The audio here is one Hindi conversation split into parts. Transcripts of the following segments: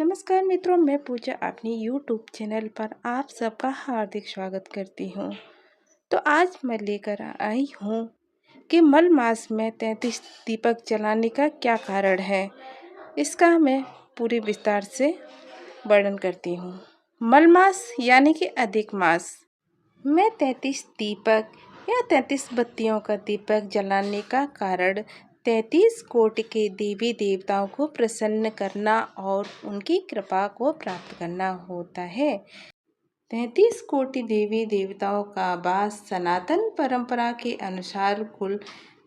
नमस्कार मित्रों, मैं पूजा अपनी यूट्यूब चैनल पर आप सबका हार्दिक स्वागत करती हूँ। तो आज मैं लेकर आई हूँ कि मल मास में 33 दीपक जलाने का क्या कारण है। इसका मैं पूरे विस्तार से वर्णन करती हूँ। मल मास यानी कि अधिक मास में 33 दीपक या 33 बत्तियों का दीपक जलाने का कारण 33 कोटि के देवी देवताओं को प्रसन्न करना और उनकी कृपा को प्राप्त करना होता है। 33 कोटि देवी देवताओं का वास सनातन परंपरा के अनुसार कुल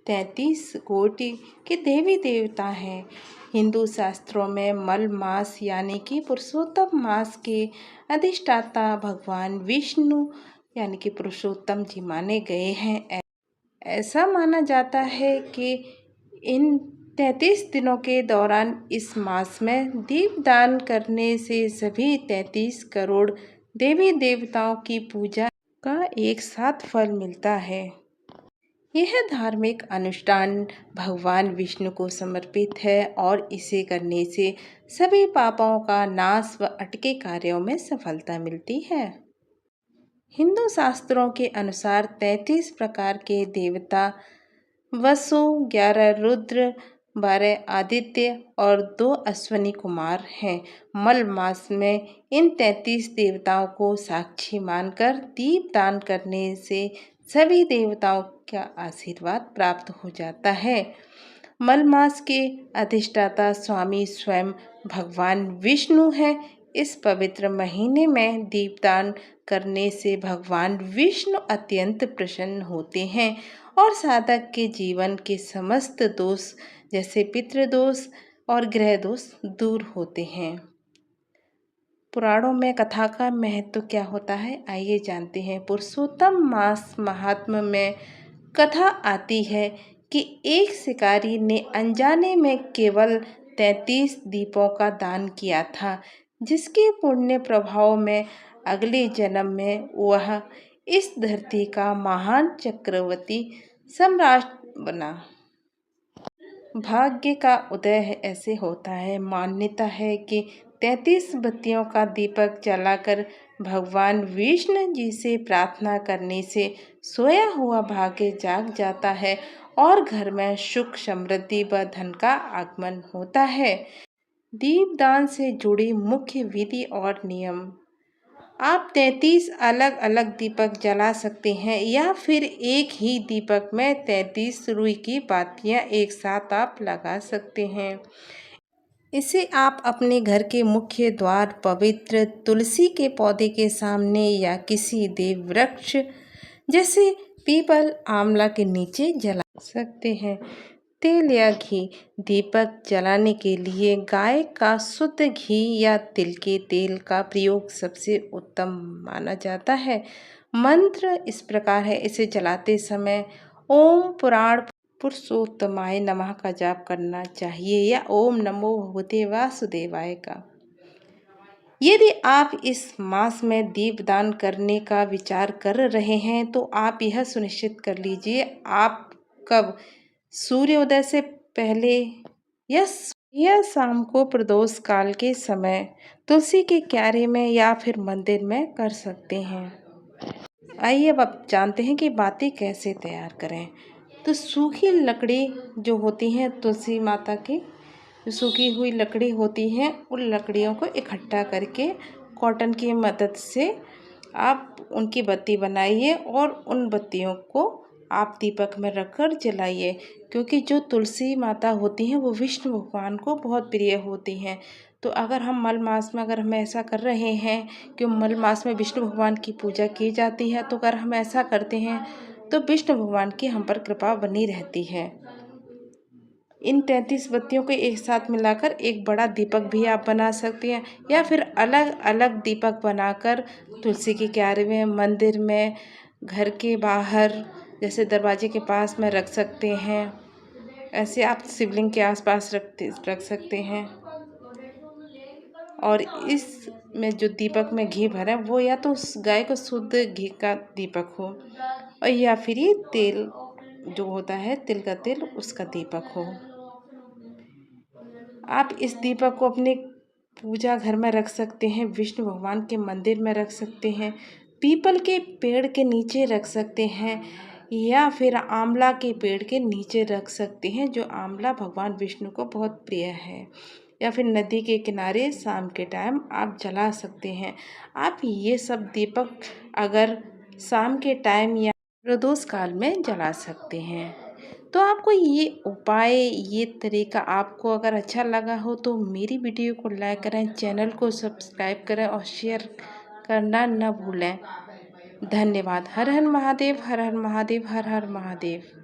33 कोटि के देवी देवता हैं। हिंदू शास्त्रों में मल मास यानी कि पुरुषोत्तम मास के अधिष्ठाता भगवान विष्णु यानी कि पुरुषोत्तम जी माने गए हैं। ऐसा माना जाता है कि इन 33 दिनों के दौरान इस मास में दीपदान करने से सभी 33 करोड़ देवी देवताओं की पूजा का एक साथ फल मिलता है। यह धार्मिक अनुष्ठान भगवान विष्णु को समर्पित है और इसे करने से सभी पापों का नाश व अटके कार्यों में सफलता मिलती है। हिंदू शास्त्रों के अनुसार 33 प्रकार के देवता वसु, 11 रुद्र, 12 आदित्य और 2 अश्वनी कुमार हैं। मल मास में इन 33 देवताओं को साक्षी मानकर दीप दान करने से सभी देवताओं का आशीर्वाद प्राप्त हो जाता है। मल मास के अधिष्ठाता स्वामी स्वयं भगवान विष्णु हैं। इस पवित्र महीने में दीपदान करने से भगवान विष्णु अत्यंत प्रसन्न होते हैं और साधक के जीवन के समस्त दोष जैसे पितृदोष और ग्रह दोष दूर होते हैं। पुराणों में कथा का महत्व क्या होता है, आइए जानते हैं। पुरुषोत्तम मास महात्म्य में कथा आती है कि एक शिकारी ने अनजाने में केवल 33 दीपों का दान किया था, जिसके पुण्य प्रभाव में अगले जन्म में वह इस धरती का महान चक्रवर्ती सम्राट बना। भाग्य का उदय ऐसे होता है। मान्यता है कि 33 बत्तियों का दीपक जलाकर भगवान विष्णु जी से प्रार्थना करने से सोया हुआ भाग्य जाग जाता है और घर में सुख, समृद्धि व धन का आगमन होता है। दीपदान से जुड़ी मुख्य विधि और नियम। आप 33 अलग अलग दीपक जला सकते हैं या फिर एक ही दीपक में 33 रुई की बातियां एक साथ आप लगा सकते हैं। इसे आप अपने घर के मुख्य द्वार, पवित्र तुलसी के पौधे के सामने या किसी देव वृक्ष जैसे पीपल, आंवला के नीचे जला सकते हैं। तेल या घी। दीपक जलाने के लिए गाय का शुद्ध घी या तिल के तेल का प्रयोग सबसे उत्तम माना जाता है। मंत्र इस प्रकार है, इसे जलाते समय ओम पुराण पुरुषोत्तमाय नमः का जाप करना चाहिए या ओम नमो भगवते वासुदेवाय का। यदि आप इस मास में दीपदान करने का विचार कर रहे हैं तो आप यह सुनिश्चित कर लीजिए आप कब सूर्योदय से पहले या शाम को प्रदोष काल के समय तुलसी के क्यारे में या फिर मंदिर में कर सकते हैं। आइए अब आप जानते हैं कि बातें कैसे तैयार करें। तो सूखी लकड़ी जो होती है तुलसी माता की, जो सूखी हुई लकड़ी होती हैं, उन लकड़ियों को इकट्ठा करके कॉटन की मदद से आप उनकी बत्ती बनाइए और उन बत्तियों को आप दीपक में रखकर जलाइए, क्योंकि जो तुलसी माता होती हैं वो विष्णु भगवान को बहुत प्रिय होती हैं। तो अगर हम मल मास में अगर हम ऐसा कर रहे हैं कि मल मास में विष्णु भगवान की पूजा की जाती है, तो अगर हम ऐसा करते हैं तो विष्णु भगवान की हम पर कृपा बनी रहती है। इन 33 बत्तियों को एक साथ मिलाकर एक बड़ा दीपक भी आप बना सकते हैं या फिर अलग अलग दीपक बनाकर तुलसी के क्यारे में, मंदिर में, घर के बाहर जैसे दरवाजे के पास में रख सकते हैं। ऐसे आप शिवलिंग के आसपास रख सकते हैं। और इसमें जो दीपक में घी भरा है वो या तो उस गाय को शुद्ध घी का दीपक हो और या फिर ये तेल जो होता है, तिल का तेल, उसका दीपक हो। आप इस दीपक को अपने पूजा घर में रख सकते हैं, विष्णु भगवान के मंदिर में रख सकते हैं, पीपल के पेड़ के नीचे रख सकते हैं, या फिर आंवला के पेड़ के नीचे रख सकते हैं, जो आंवला भगवान विष्णु को बहुत प्रिय है। या फिर नदी के किनारे शाम के टाइम आप जला सकते हैं। आप ये सब दीपक अगर शाम के टाइम या प्रदोष काल में जला सकते हैं। तो आपको ये उपाय, ये तरीका आपको अगर अच्छा लगा हो तो मेरी वीडियो को लाइक करें, चैनल को सब्सक्राइब करें और शेयर करना न भूलें। धन्यवाद। हर हर महादेव, हर हर महादेव, हर हर महादेव।